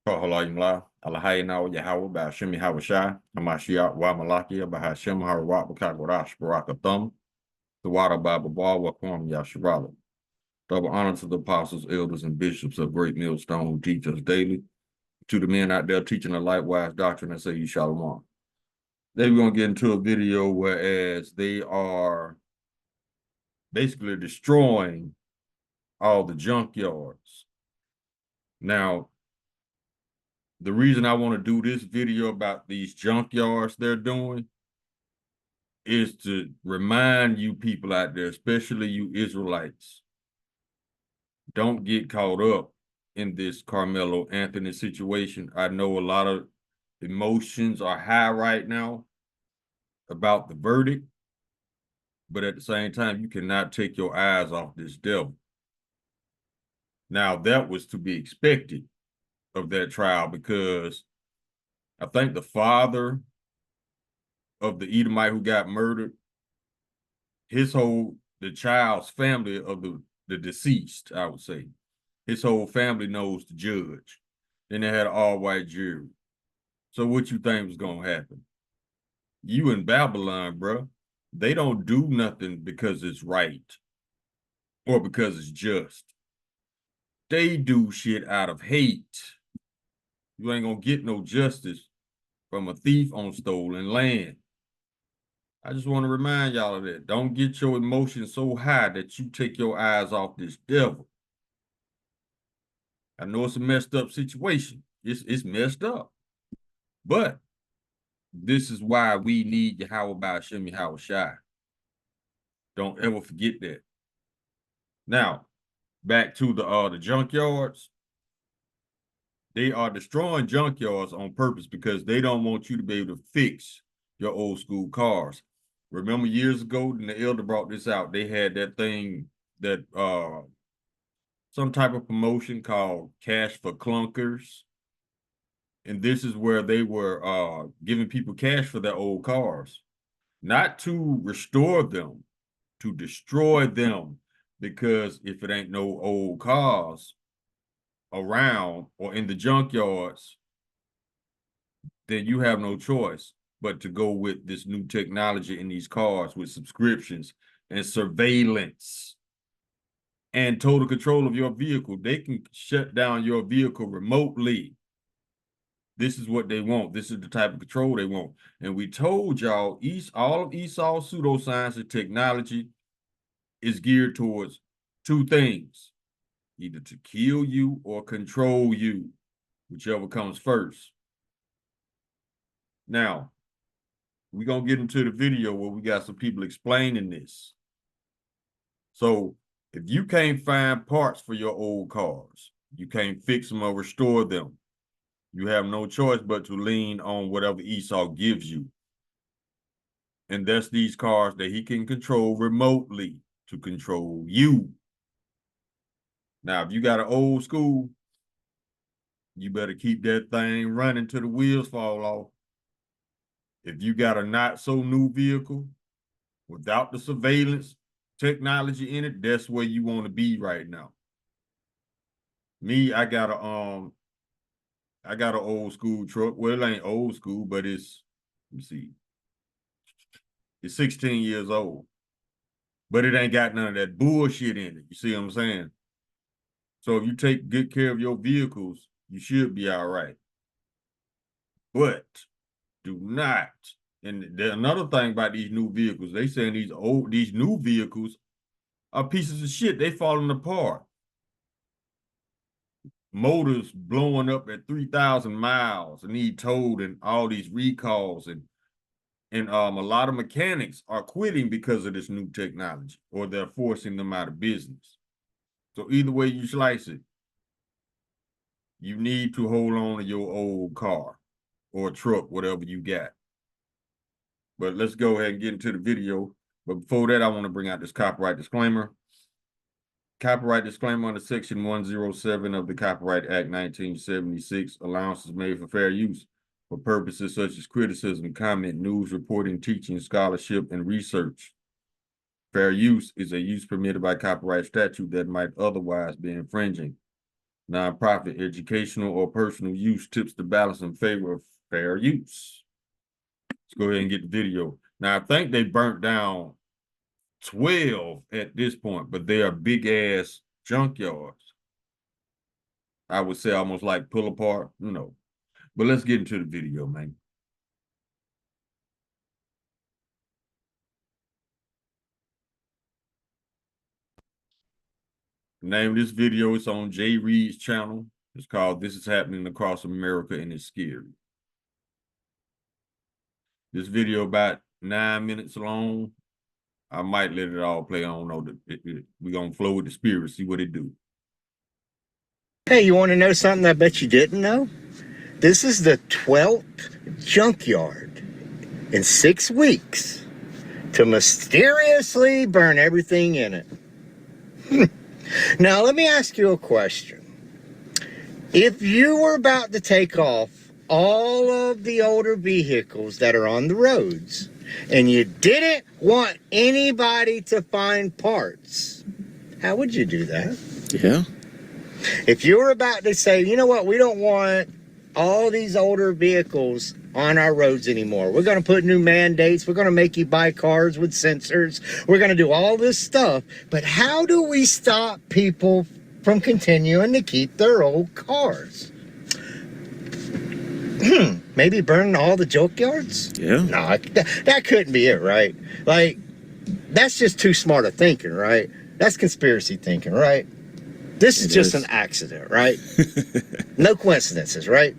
Kohalayimla, Alahayna, Yahweh, Bashimi Hawashai, Hamashiach, Wamalakia, Bahashim, Harawat, Bakagorash, Barakathum, the water Bible Bar, Wakwam, Yasharala. Double honor to the apostles, elders, and bishops of Great Millstone who teach us daily. To the men out there teaching a likewise doctrine, I say you shalom. Today we're going to get into a video whereas they are basically destroying all the junkyards. Now, the reason I want to do this video about these junkyards they're doing is to remind you people out there, especially you Israelites, don't get caught up in this Carmelo Anthony situation. I know a lot of emotions are high right now about the verdict, but at the same time, you cannot take your eyes off this devil. Now, that was to be expected of that trial because I think the father of the Edomite who got murdered, the child's family of the deceased, I would say, his whole family knows the judge. Then they had an all-white jury. So what you think was gonna happen? You in Babylon, bro, they don't do nothing because it's right or because it's just. They do shit out of hate. You ain't gonna get no justice from a thief on stolen land. I just want to remind y'all of that. Don't get your emotions so high that you take your eyes off this devil. I know it's a messed up situation. It's messed up. But this is why we need Yahweh Ba'Shem Yahweh Shai. Don't ever forget that. Now, back to the junkyards. They are destroying junkyards on purpose because they don't want you to be able to fix your old school cars. Remember years ago, when the elder brought this out, they had that thing that some type of promotion called Cash for Clunkers. And this is where they were giving people cash for their old cars, not to restore them, to destroy them. Because if it ain't no old cars around or in the junkyards, then you have no choice but to go with this new technology in these cars with subscriptions and surveillance and total control of your vehicle. They can shut down your vehicle remotely. This is what they want. This is the type of control they want. And we told y'all, all of Esau's pseudoscience and technology is geared towards two things, either to kill you or control you, whichever comes first. Now, we're going to get into the video where we got some people explaining this. So if you can't find parts for your old cars, you can't fix them or restore them, you have no choice but to lean on whatever Esau gives you. And that's these cars that he can control remotely to control you. Now, if you got an old school, you better keep that thing running till the wheels fall off. If you got a not so new vehicle without the surveillance technology in it, that's where you want to be right now. Me, I got an old school truck. Well, it ain't old school, but it's, let me see, it's 16 years old. But it ain't got none of that bullshit in it. You see what I'm saying? So if you take good care of your vehicles, you should be all right. But do not. And another thing about these new vehicles, they saying these new vehicles are pieces of shit. They falling apart. Motors blowing up at 3,000 miles and need towed and all these recalls and a lot of mechanics are quitting because of this new technology or they're forcing them out of business. So either way you slice it, you need to hold on to your old car or truck, whatever you got. But let's go ahead and get into the video. But before that, I want to bring out this copyright disclaimer. Copyright disclaimer under Section 107 of the Copyright Act 1976. Allowance is made for fair use for purposes such as criticism, comment, news, reporting, teaching, scholarship, and research. Fair use is a use permitted by copyright statute that might otherwise be infringing. Nonprofit, educational, or personal use tips the balance in favor of fair use. Let's go ahead and get the video. Now, I think they burnt down 12 at this point, but they are big ass junkyards. I would say almost like pull apart, But let's get into the video, man. The name of this video is on Jay Reed's channel. It's called This Is Happening Across America and It's Scary. This video about 9 minutes long. I might let it all play on. We're going to flow with the spirit, see what it do. Hey, you want to know something I bet you didn't know? This is the 12th junkyard in 6 weeks to mysteriously burn everything in it. Now, let me ask you a question. If you were about to take off all of the older vehicles that are on the roads, and you didn't want anybody to find parts, how would you do that? Yeah. If you were about to say, you know what, we don't want all these older vehicles on our roads anymore. We're going to put new mandates. We're going to make you buy cars with sensors. We're going to do all this stuff. But how do we stop people from continuing to keep their old cars? Maybe burn all the junkyards? Yeah. No, that couldn't be it, right? Like, that's just too smart of thinking, right? That's conspiracy thinking, right? This is just an accident, right? No coincidences, right?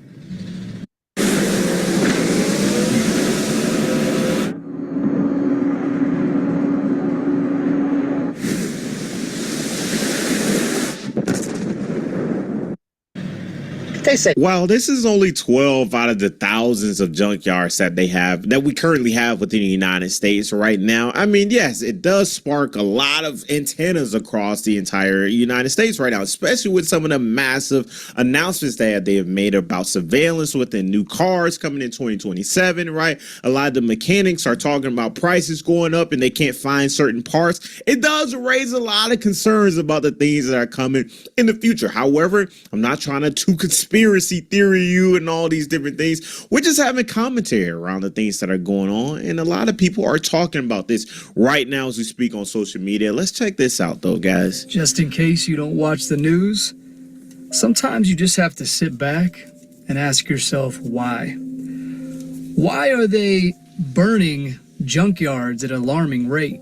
They say, while this is only 12 out of the thousands of junkyards that we currently have within the United States right now, I mean, yes, it does spark a lot of antennas across the entire United States right now, especially with some of the massive announcements that they have made about surveillance within new cars coming in 2027, right? A lot of the mechanics are talking about prices going up and they can't find certain parts. It does raise a lot of concerns about the things that are coming in the future. However, I'm not trying to conspiracy theory you and all these different things. We're just having commentary around the things that are going on, and a lot of people are talking about this right now as we speak on social media. Let's check this out though, guys. Just in case you don't watch the news, sometimes you just have to sit back and ask yourself why. Why are they burning junkyards at an alarming rate?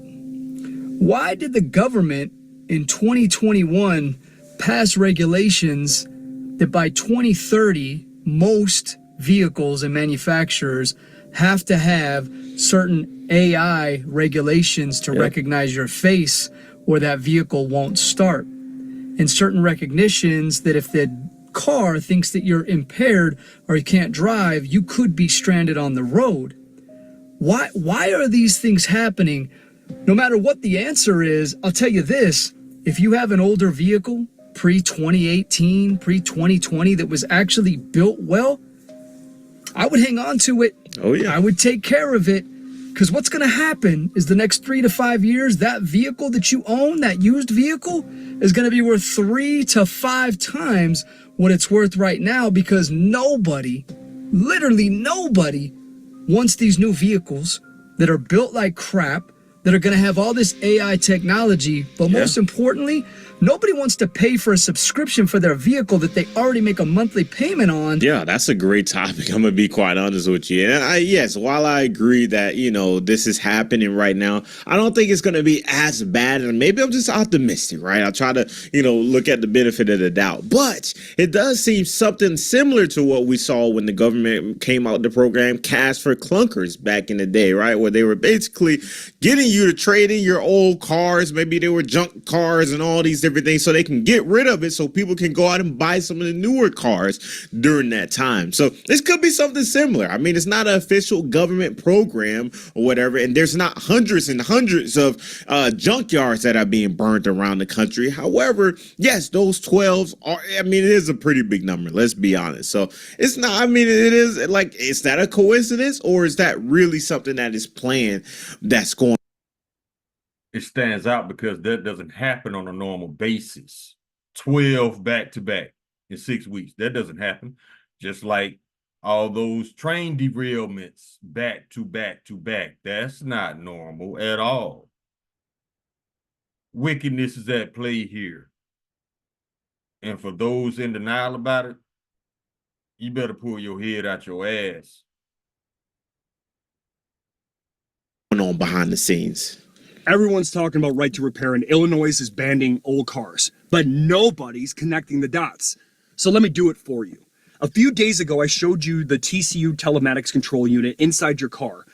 Why did the government in 2021 pass regulations that by 2030, most vehicles and manufacturers have to have certain AI regulations to recognize your face or that vehicle won't start? And certain recognitions that if the car thinks that you're impaired or you can't drive, you could be stranded on the road. Why are these things happening? No matter what the answer is, I'll tell you this, if you have an older vehicle, pre-2018, pre-2020 that was actually built well, I would hang on to it. Oh yeah. I would take care of it, because what's going to happen is the next 3 to 5 years, that vehicle that you own, that used vehicle, is going to be worth 3 to 5 times what it's worth right now, because nobody, literally nobody, wants these new vehicles that are built like crap, that are going to have all this AI technology, but most importantly, nobody wants to pay for a subscription for their vehicle that they already make a monthly payment on. Yeah, that's a great topic. I'm gonna be quite honest with you. And yes, while I agree that, this is happening right now, I don't think it's gonna be as bad. And maybe I'm just optimistic, right? I'll try to, look at the benefit of the doubt. But it does seem something similar to what we saw when the government came out with the program Cash for Clunkers back in the day, right? Where they were basically getting you to trade in your old cars. Maybe they were junk cars and all these different things, so they can get rid of it so people can go out and buy some of the newer cars during that time. So this could be something similar. I mean, it's not an official government program or whatever, and there's not hundreds and hundreds of junkyards that are being burned around the country. However, yes, those 12 are, it is a pretty big number, let's be honest. So it's not, it is like, is that a coincidence, or is that really something that is planned that's going? It stands out because that doesn't happen on a normal basis. 12 back to back. in 6 weeks. That doesn't happen. Just like all those train derailments back to back to back. That's not normal at all. Wickedness is at play here. And for those in denial about it, you better pull your head out your ass. Going on behind the scenes. Everyone's talking about right to repair, and Illinois is banning old cars, but nobody's connecting the dots. So let me do it for you. A few days ago, I showed you the TCU telematics control unit inside your car.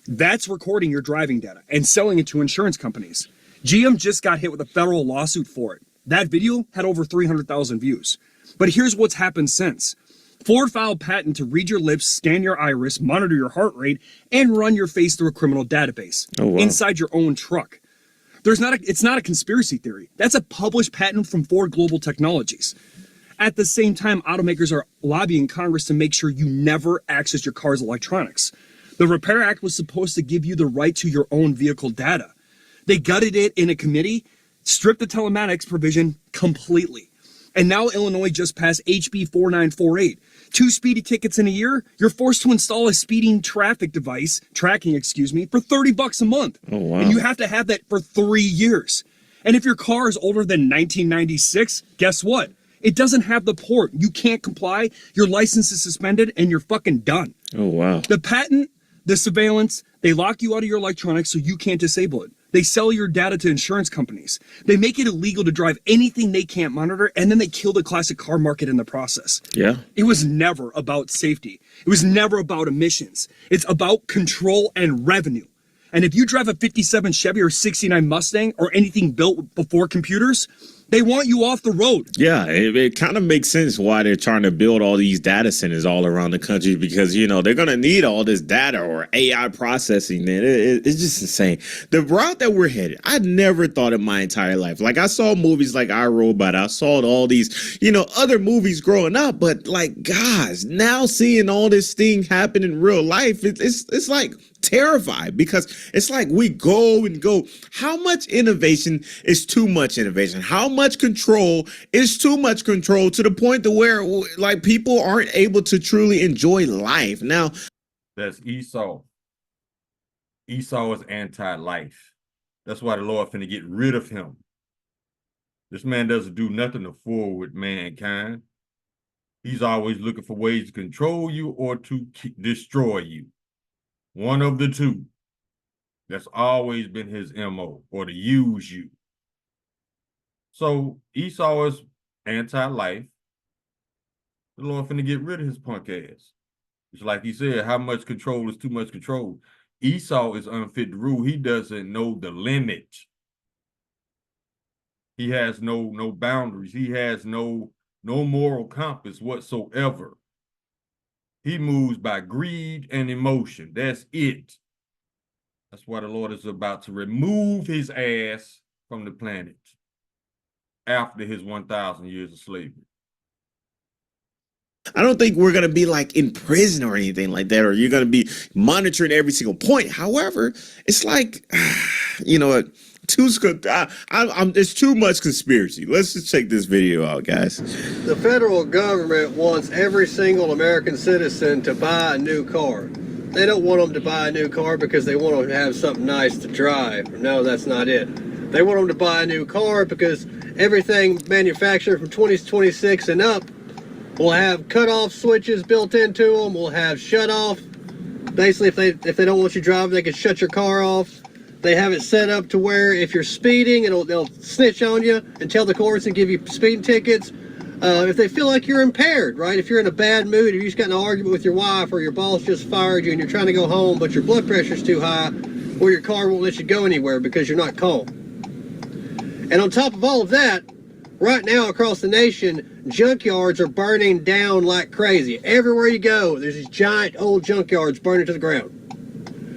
That's recording your driving data and selling it to insurance companies. GM just got hit with a federal lawsuit for it. That video had over 300,000 views. But here's what's happened since. Ford filed patent to read your lips, scan your iris, monitor your heart rate, and run your face through a criminal database inside your own truck. It's not a conspiracy theory. That's a published patent from Ford Global Technologies. At the same time, automakers are lobbying Congress to make sure you never access your car's electronics. The Repair Act was supposed to give you the right to your own vehicle data. They gutted it in a committee, stripped the telematics provision completely. And now Illinois just passed HB 4948. 2 speeding tickets in a year, you're forced to install a speeding tracking device, for $30 a month. Oh, wow. And you have to have that for 3 years. And if your car is older than 1996, guess what? It doesn't have the port. You can't comply, your license is suspended, and you're fucking done. Oh, wow. The patent, the surveillance, they lock you out of your electronics so you can't disable it. They sell your data to insurance companies. They make it illegal to drive anything they can't monitor, and then they kill the classic car market in the process. Yeah. It was never about safety. It was never about emissions. It's about control and revenue. And if you drive a 57 Chevy or 69 Mustang or anything built before computers, they want you off the road. Yeah, it kind of makes sense why they're trying to build all these data centers all around the country, because, you know, they're going to need all this data or AI processing, man. It's just insane. The route that we're headed, I never thought in my entire life. Like, I saw movies like I Robot. I saw all these, you know, other movies growing up. But, like, guys, now seeing all this thing happen in real life, it's like terrified, because it's like we go and go. How much innovation is too much innovation? How much control is too much control, to the point to where, like, people aren't able to truly enjoy life now? That's Esau. Esau is anti-life. That's why the Lord finna get rid of him. This man doesn't do nothing to forward mankind. He's always looking for ways to control you or to destroy you. One of the two. That's always been his MO, or to use you. So Esau is anti-life. The Lord finna get rid of his punk ass. It's like he said, how much control is too much control? Esau is unfit to rule. He doesn't know the limit. He has no boundaries. He has no moral compass whatsoever. He moves by greed and emotion. That's it. That's why the Lord is about to remove his ass from the planet after his 1,000 years of slavery. I don't think we're going to be like in prison or anything like that, or you're going to be monitoring every single point. However, it's like, you know what? It's too much conspiracy. Let's just check this video out, guys. The federal government wants every single American citizen to buy a new car. They don't want them to buy a new car because they want them to have something nice to drive. No, that's not it. They want them to buy a new car because everything manufactured from 2026 and up will have cutoff switches built into them. Will have shut off. Basically, if they don't want you driving, they can shut your car off. They have it set up to where if you're speeding, they'll snitch on you and tell the courts and give you speeding tickets. If they feel like you're impaired, right? If you're in a bad mood, if you just got in an argument with your wife, or your boss just fired you and you're trying to go home, but your blood pressure's too high, or your car won't let you go anywhere because you're not calm. And on top of all of that, right now across the nation, junkyards are burning down like crazy. Everywhere you go, there's these giant old junkyards burning to the ground.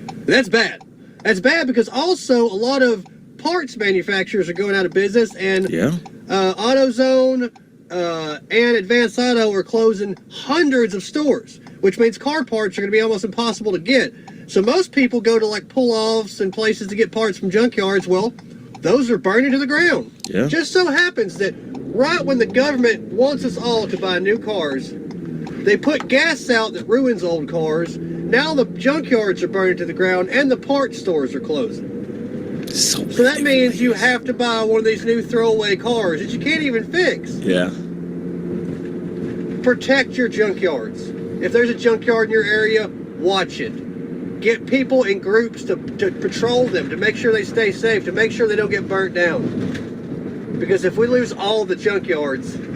And that's bad. That's bad because also a lot of parts manufacturers are going out of business, and AutoZone and Advanced Auto are closing hundreds of stores, which means car parts are going to be almost impossible to get. So most people go to like pull-offs and places to get parts from junkyards. Well, those are burning to the ground. Yeah. Just so happens that right when the government wants us all to buy new cars, they put gas out that ruins old cars. Now the junkyards are burning to the ground and the parts stores are closing. So that means you have to buy one of these new throwaway cars that you can't even fix. Yeah. Protect your junkyards. If there's a junkyard in your area, watch it. Get people in groups to patrol them, to make sure they stay safe, to make sure they don't get burnt down. Because if we lose all the junkyards,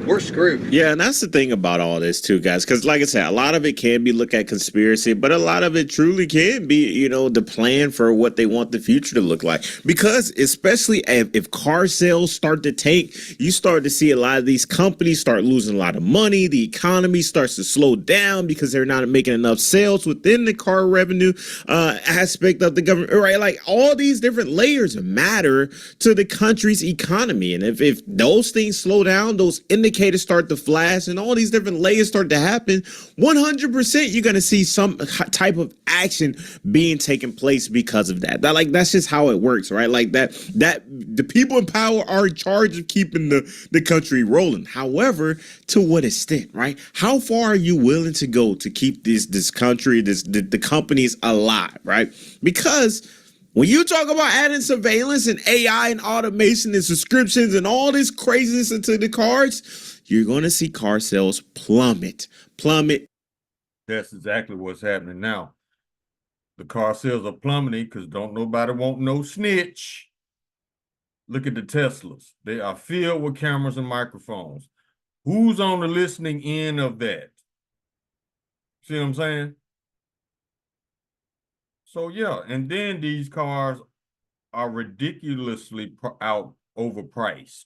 we're screwed. Yeah, and that's the thing about all this too, guys. Because like I said, a lot of it can be looked at conspiracy, but a lot of it truly can be, you know, the plan for what they want the future to look like. Because especially if car sales start to tank, you start to see a lot of these companies start losing a lot of money. The economy starts to slow down because they're not making enough sales within the car revenue aspect of the government, right? Like all these different layers matter to the country's economy. And if those things slow down, those indicators start to flash and all these different layers start to happen, 100% you're going to see some type of action being taken place because of that. That's just how it works, right? Like that the people in power are in charge of keeping the country rolling. However, to what extent, right? How far are you willing to go to keep this country, the companies alive, right? Because when you talk about adding surveillance and AI and automation and subscriptions and all this craziness into the cars, you're going to see car sales plummet. That's exactly what's happening now. The car sales are plummeting because don't nobody want no snitch. Look at the Teslas. They are filled with cameras and microphones. Who's on the listening end of that? See what I'm saying? So yeah, and then these cars are ridiculously overpriced.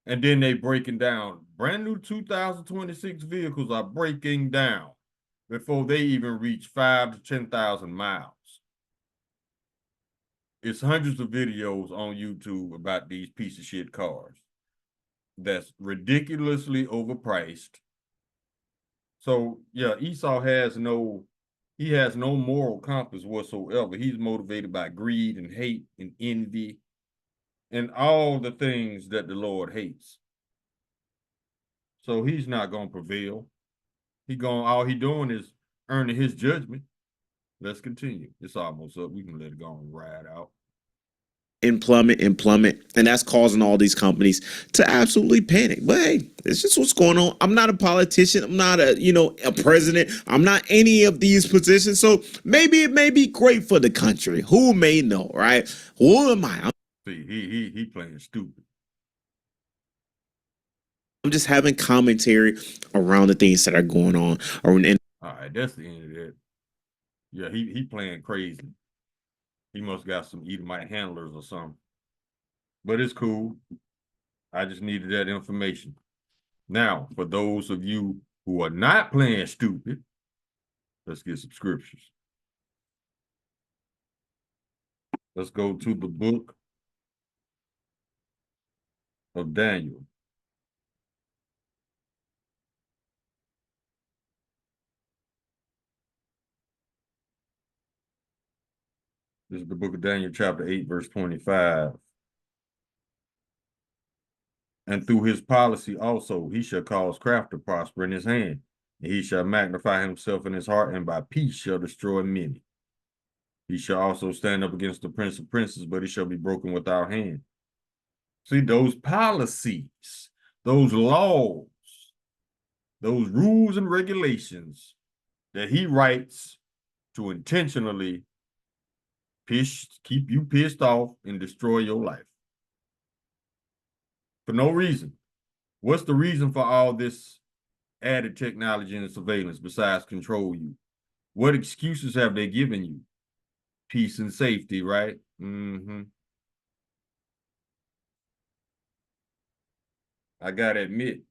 And then they breaking down. Brand new 2026 vehicles are breaking down before they even reach 5,000 to 10,000 miles. It's hundreds of videos on YouTube about these piece of shit cars that's ridiculously overpriced. So yeah, Esau has no moral compass whatsoever. He's motivated by greed and hate and envy and all the things that the Lord hates. So he's not going to prevail. All he doing is earning his judgment. Let's continue. It's almost up. We can let it go and ride out. And plummet, and that's causing all these companies to absolutely panic. But hey, it's just what's going on. I'm not a politician. I'm not a president. I'm not any of these positions. So maybe it may be great for the country. Who may know, right? Who am I? See, he playing stupid. I'm just having commentary around the things that are going on. All right, that's the end of that. Yeah, he playing crazy. He must got some Edomite handlers or something. But it's cool. I just needed that information. Now, for those of you who are not playing stupid, let's get some scriptures. Let's go to the book of Daniel. This is the book of Daniel, chapter 8, verse 25. And through his policy also, he shall cause craft to prosper in his hand, and he shall magnify himself in his heart, and by peace shall destroy many. He shall also stand up against the prince of princes, but he shall be broken without hand. See, those policies, those laws, those rules and regulations that he writes to intentionally keep you pissed off and destroy your life. For no reason. What's the reason for all this added technology and surveillance besides control you? What excuses have they given you? Peace and safety, right? I gotta admit,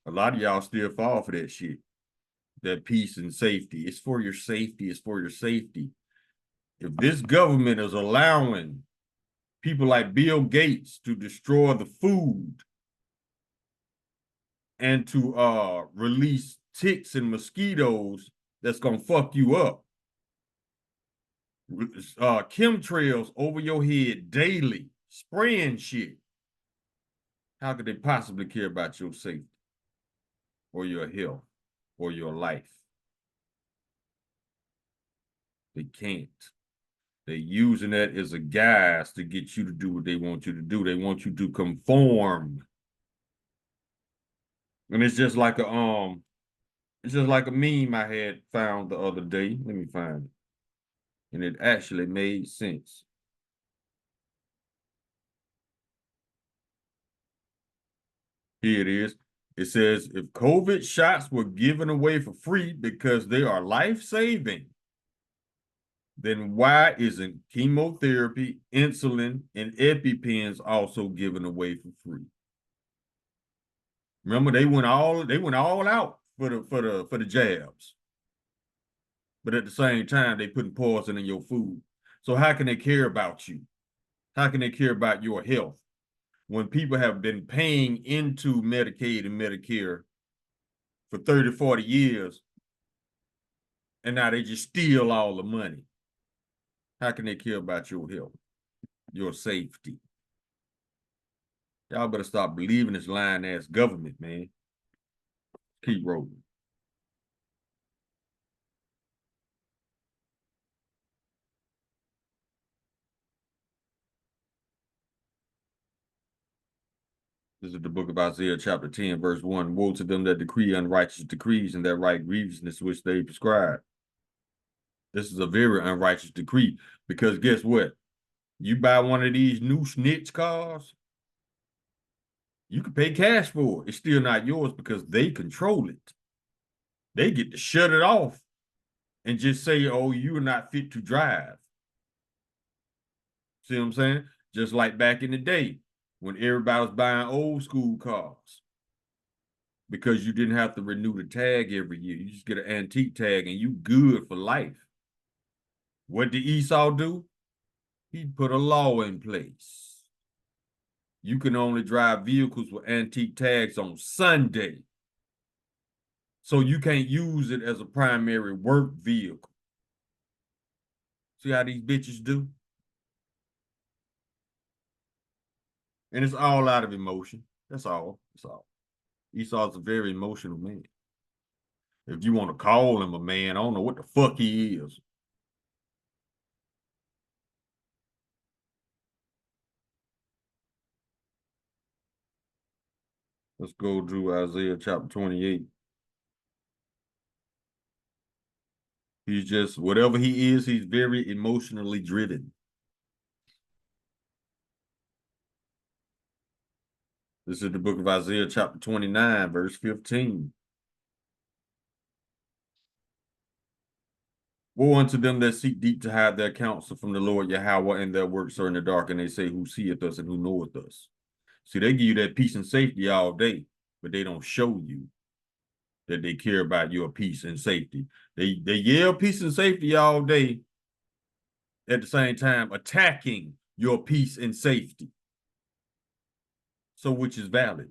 a lot of y'all still fall for that shit. That peace and safety. It's for your safety. It's for your safety. If this government is allowing people like Bill Gates to destroy the food and to release ticks and mosquitoes that's gonna fuck you up, chemtrails over your head daily, spraying shit. How could they possibly care about your safety or your health or your life? They can't. They're using that as a guise to get you to do what they want you to do. They want you to conform. And it's just like a meme I had found the other day. Let me find it. And it actually made sense. Here it is. It says, if COVID shots were given away for free because they are life-saving, then why isn't chemotherapy, insulin, and EpiPens also given away for free? Remember, they went all out for the jabs. But at the same time, they putting poison in your food. So how can they care about you? How can they care about your health when people have been paying into Medicaid and Medicare for 30, 40 years, and now they just steal all the money? How can they care about your health, your safety? Y'all better stop believing this lying ass government, man. Keep rolling. This is the book of Isaiah, chapter 10, verse 1. Woe to them that decree unrighteous decrees and that write grievousness which they prescribe. This is a very unrighteous decree, because guess what? You buy one of these new snitch cars, you can pay cash for it. It's still not yours because they control it. They get to shut it off and just say, oh, you're not fit to drive. See what I'm saying? Just like back in the day when everybody was buying old school cars because you didn't have to renew the tag every year. You just get an antique tag and you good for life. What did Esau do? He put a law in place. You can only drive vehicles with antique tags on Sunday. So you can't use it as a primary work vehicle. See how these bitches do? And it's all out of emotion. That's all. That's all. Esau's a very emotional man. If you want to call him a man, I don't know what the fuck he is. Let's go to Isaiah chapter 28. He's just, whatever he is, he's very emotionally driven. This is the book of Isaiah chapter 29, verse 15. Woe unto them that seek deep to hide their counsel from the Lord Yahweh, and their works are in the dark, and they say, who seeth us and who knoweth us? See, they give you that peace and safety all day, but they don't show you that they care about your peace and safety. They yell peace and safety all day, at the same time attacking your peace and safety. So which is valid?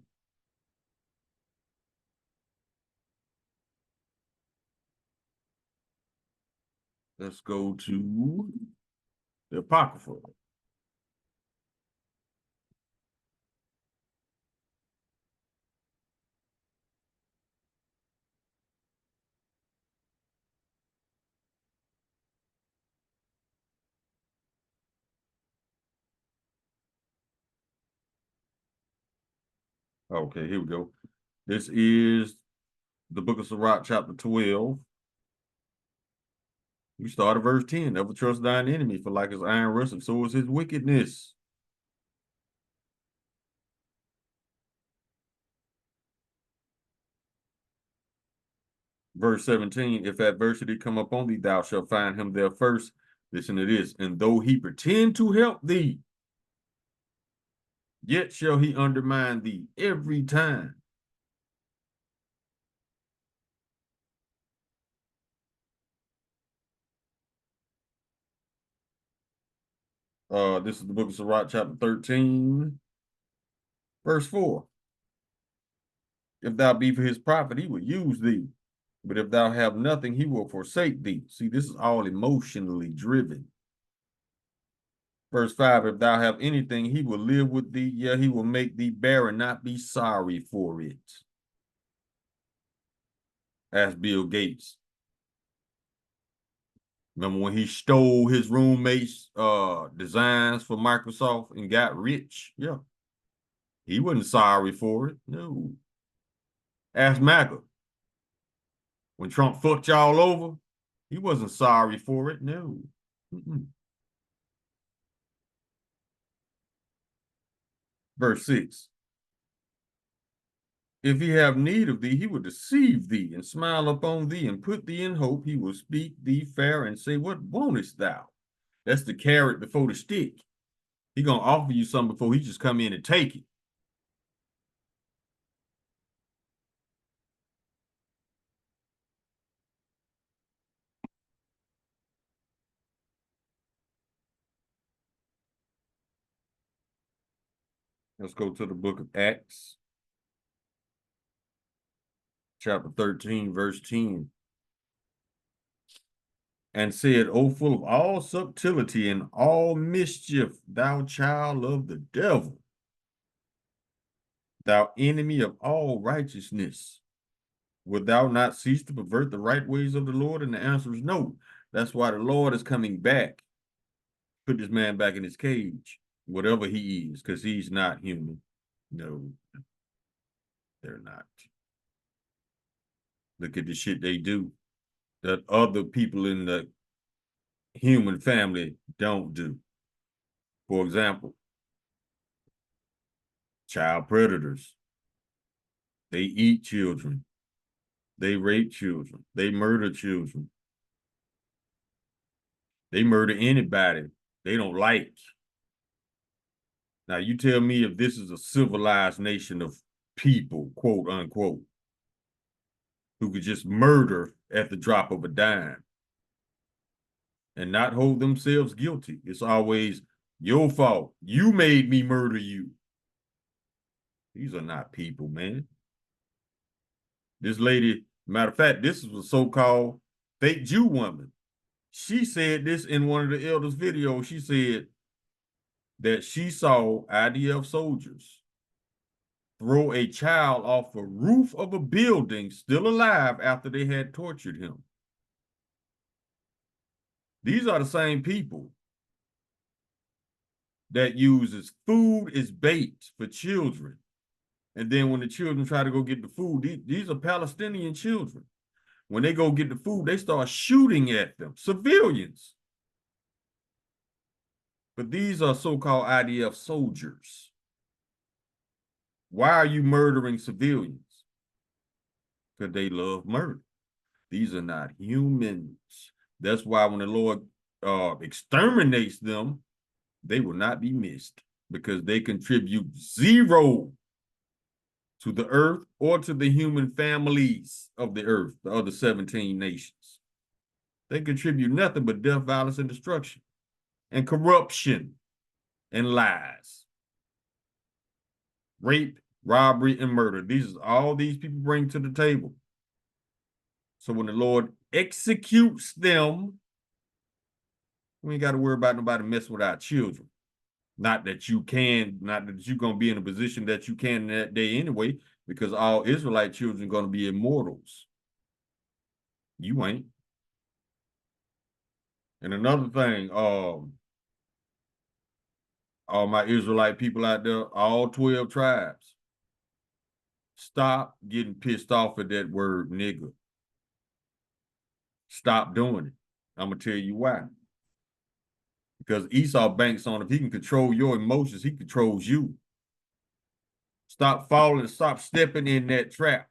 Let's go to the Apocrypha. Okay, here we go. This is the book of Sirach, chapter 12. We start at verse 10. Never trust thine enemy, for like his iron rusteth, so is his wickedness. Verse 17, if adversity come upon thee, thou shalt find him there first. Listen to this. And though he pretend to help thee, yet shall he undermine thee every time. This is the book of Sirach, chapter 13, verse 4. If thou be for his profit, he will use thee. But if thou have nothing, he will forsake thee. See, this is all emotionally driven. Verse 5, if thou have anything, he will live with thee. Yeah, he will make thee bear and not be sorry for it. Ask Bill Gates. Remember when he stole his roommate's designs for Microsoft and got rich? Yeah. He wasn't sorry for it. No. Ask MAGA. When Trump fucked y'all over, he wasn't sorry for it. No. Mm-mm. Verse 6. If he have need of thee, he will deceive thee and smile upon thee and put thee in hope. He will speak thee fair and say, what wantest thou? That's the carrot before the stick. He gonna offer you something before he just come in and take it. Let's go to the book of Acts, chapter 13, verse 10. And said, O full of all subtlety and all mischief, thou child of the devil, thou enemy of all righteousness, would thou not cease to pervert the right ways of the Lord? And the answer is no. That's why the Lord is coming back. Put this man back in his cage, whatever he is, because he's not human. No, they're not. Look at the shit they do that other people in the human family don't do. For example, child predators. They eat children. They rape children. They murder children. They murder anybody they don't like. Now, you tell me if this is a civilized nation of people, quote unquote, who could just murder at the drop of a dime and not hold themselves guilty. It's always your fault. You made me murder you. These are not people, man. This lady, matter of fact, this is a so-called fake Jew woman. She said this in one of the elders' videos. She said that she saw IDF soldiers throw a child off the roof of a building still alive after they had tortured him. These are the same people that uses food as bait for children. And then when the children try to go get the food, these are Palestinian children. When they go get the food, they start shooting at them, civilians. But these are so-called IDF soldiers. Why are you murdering civilians? Because they love murder. These are not humans. That's why when the Lord exterminates them, they will not be missed because they contribute zero to the earth or to the human families of the earth, the other 17 nations. They contribute nothing but death, violence, and destruction, and corruption, and lies, rape, robbery, and murder. These are all these people bring to the table. So when the Lord executes them, we ain't got to worry about nobody messing with our children. Not that you're going to be in a position that you can in that day anyway, because all Israelite children are going to be immortals. You ain't. And another thing, all my Israelite people out there, all 12 tribes, stop getting pissed off at that word nigger. Stop doing it. I'm going to tell you why. Because Esau banks on if he can control your emotions, he controls you. Stop stepping in that trap.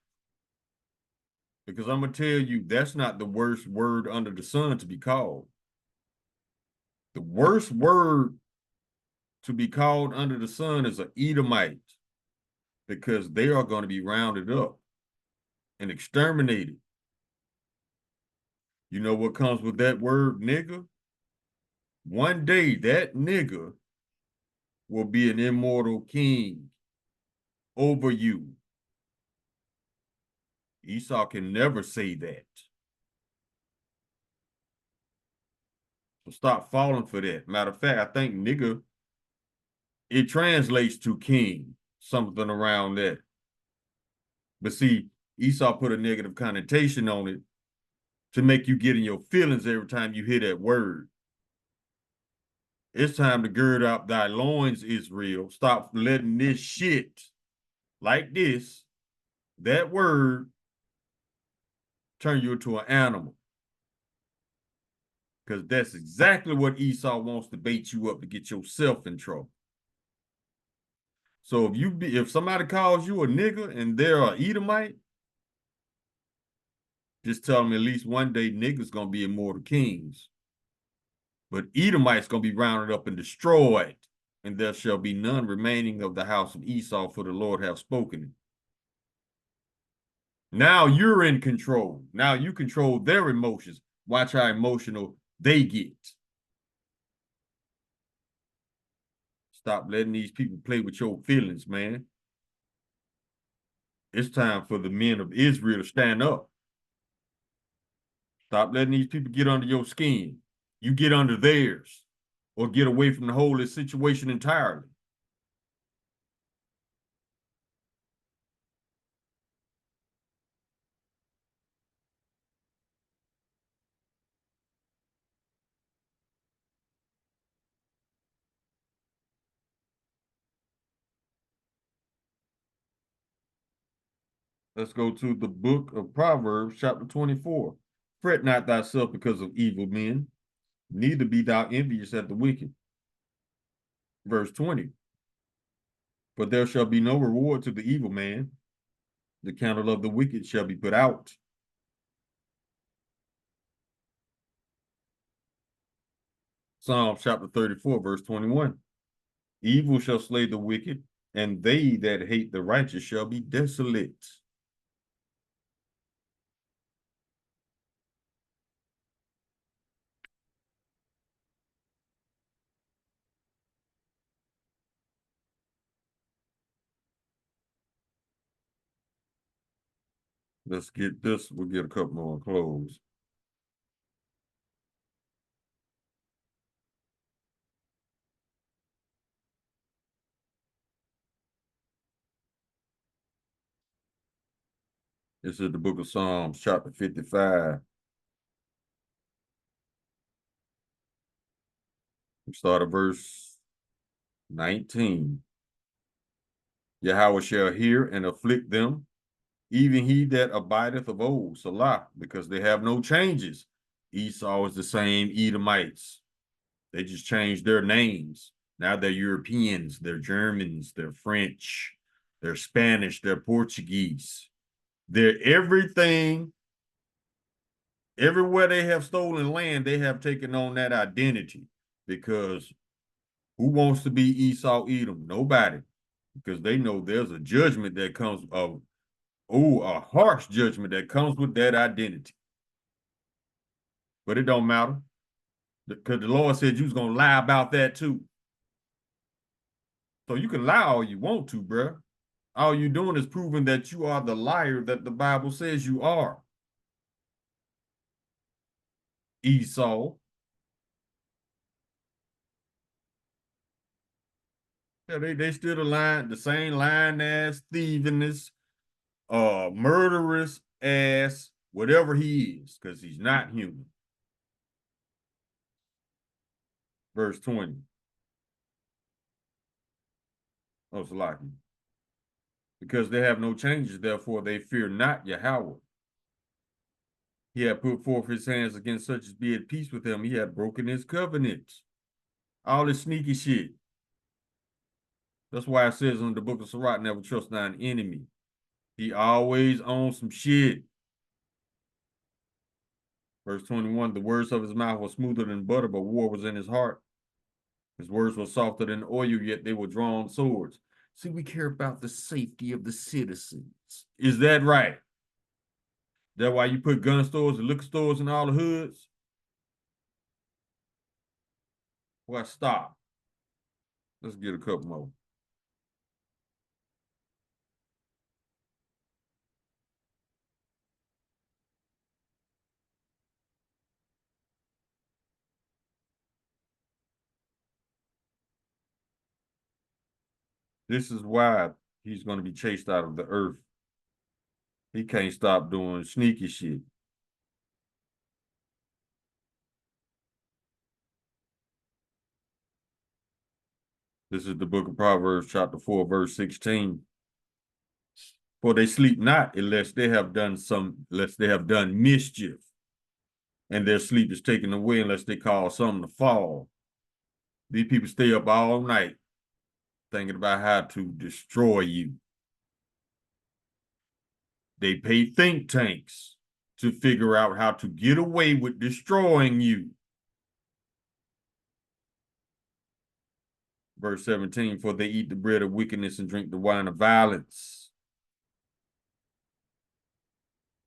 Because I'm going to tell you, that's not the worst word under the sun to be called. The worst word to be called under the sun is an Edomite, because they are going to be rounded up and exterminated. You know what comes with that word, nigger? One day that nigger will be an immortal king over you. Esau can never say that. So stop falling for that. Matter of fact, I think nigga, it translates to king, something around that. But see, Esau put a negative connotation on it to make you get in your feelings every time you hear that word. It's time to gird up thy loins, Israel. Stop letting this shit like this, that word, turn you into an animal. Because that's exactly what Esau wants to bait you up to get yourself in trouble. So if somebody calls you a nigga and they're an Edomite, just tell them at least one day niggas gonna be immortal kings. But Edomites gonna be rounded up and destroyed, and there shall be none remaining of the house of Esau, for the Lord hath spoken it. Now you're in control. Now you control their emotions. Watch how emotional they get. Stop letting these people play with your feelings, man. It's time for the men of Israel to stand up. Stop letting these people get under your skin. You get under theirs, or get away from the whole situation entirely. Let's go to the book of Proverbs, chapter 24. Fret not thyself because of evil men, neither be thou envious at the wicked. Verse 20. For there shall be no reward to the evil man, the candle of the wicked shall be put out. Psalm chapter 34, verse 21. Evil shall slay the wicked, and they that hate the righteous shall be desolate. Let's get this. We'll get a couple more close. This is the book of Psalms, chapter 55. We start at verse 19. Yahweh shall hear and afflict them, even he that abideth of old, Salah, because they have no changes. Esau is the same Edomites. They just changed their names. Now they're Europeans, they're Germans, they're French, they're Spanish, they're Portuguese. They're everything. Everywhere they have stolen land, they have taken on that identity, because who wants to be Esau Edom? Nobody, because they know there's a judgment that comes of, a harsh judgment that comes with that identity. But it don't matter, because the Lord said you was going to lie about that too. So you can lie all you want to, bro. All you're doing is proving that you are the liar that the Bible says you are. Esau. Yeah, they still the same lying ass, thieving-ness, murderous ass, whatever he is, because he's not human. Verse 20. Oh, it's lucky. Because they have no changes, therefore they fear not Yahweh. He had put forth his hands against such as be at peace with him. He had broken his covenants. All this sneaky shit. That's why it says in the book of Sirach, never trust thine enemy. He always owns some shit. Verse 21, the words of his mouth were smoother than butter, but war was in his heart. His words were softer than oil, yet they were drawn swords. See, we care about the safety of the citizens. Is that right? That why you put gun stores and liquor stores in all the hoods? Well, stop. Let's get a couple more. This is why he's going to be chased out of the earth. He can't stop doing sneaky shit. This is the book of Proverbs, chapter 4, verse 16. For they sleep not unless they have done mischief, and their sleep is taken away unless they cause something to fall. These people stay up all night thinking about how to destroy you. They pay think tanks to figure out how to get away with destroying you. Verse 17, for they eat the bread of wickedness and drink the wine of violence.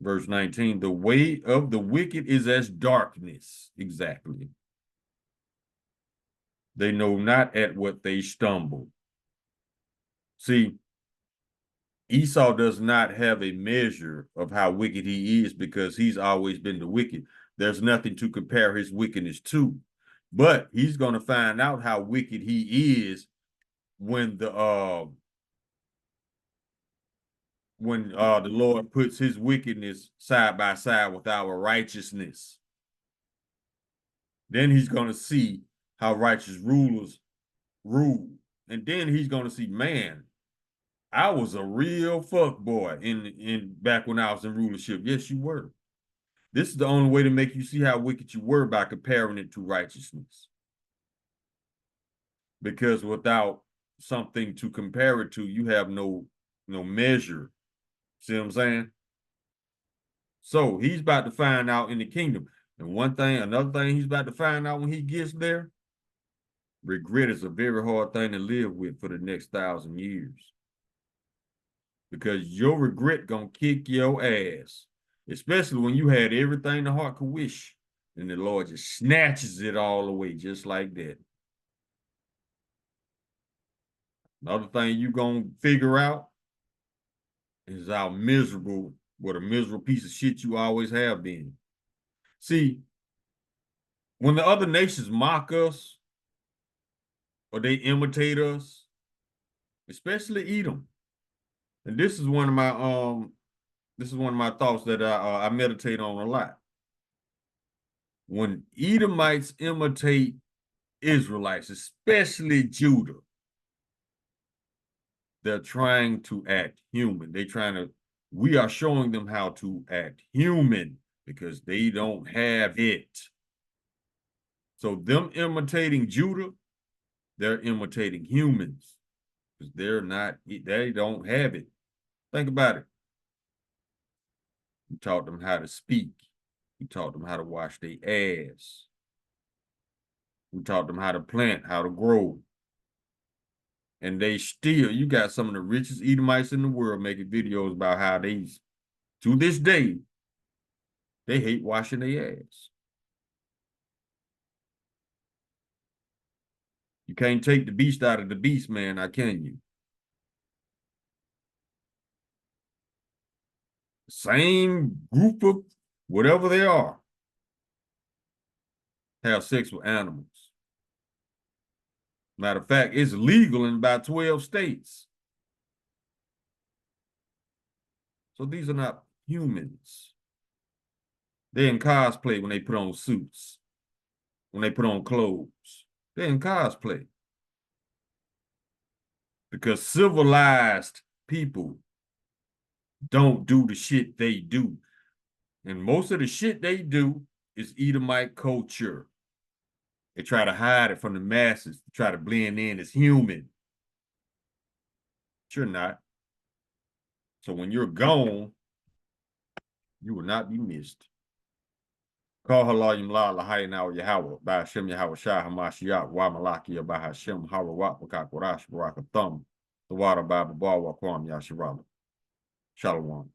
Verse 19, the way of the wicked is as darkness. Exactly. They know not at what they stumble. See, Esau does not have a measure of how wicked he is because he's always been the wicked. There's nothing to compare his wickedness to. But he's going to find out how wicked he is when the Lord puts his wickedness side by side with our righteousness. Then he's going to see how righteous rulers rule. And then he's going to see, man, I was a real fuck boy in back when I was in rulership. Yes, you were. This is the only way to make you see how wicked you were, by comparing it to righteousness. Because without something to compare it to, you have no measure. See what I'm saying? So he's about to find out in the kingdom. And another thing he's about to find out when he gets there, regret is a very hard thing to live with for the next 1,000 years. Because your regret gonna kick your ass, especially when you had everything the heart could wish, and the Lord just snatches it all away just like that. Another thing you gonna figure out is how miserable, what a miserable piece of shit you always have been. See, when the other nations mock us or they imitate us, especially Edom, and this is one of my thoughts that I meditate on a lot. When Edomites imitate Israelites, especially Judah, they're trying to act human. We are showing them how to act human because they don't have it. So them imitating Judah, they're imitating humans because they don't have it. Think about it. We taught them how to speak. We taught them how to wash their ass. We taught them how to plant, how to grow. And you got some of the richest Edomites in the world making videos about how to this day, they hate washing their ass. You can't take the beast out of the beast, man, now can you? Same group of whatever they are have sex with animals. Matter of fact, it's legal in about 12 states. So these are not humans. They're in cosplay when they put on suits, when they put on clothes. They're in cosplay. Because civilized people don't do the shit they do. And most of the shit they do is Edomite culture. They try to hide it from the masses, to try to blend in as human. But you're not. So when you're gone, you will not be missed. Call halayim la lahayna Yahweh, by Hashem Yahweh Shah Hamashiach, wa Malakia by Hashem Harawat Wakakorash Barakathum, the water by Babar Wakwam Yashirala. Shalom.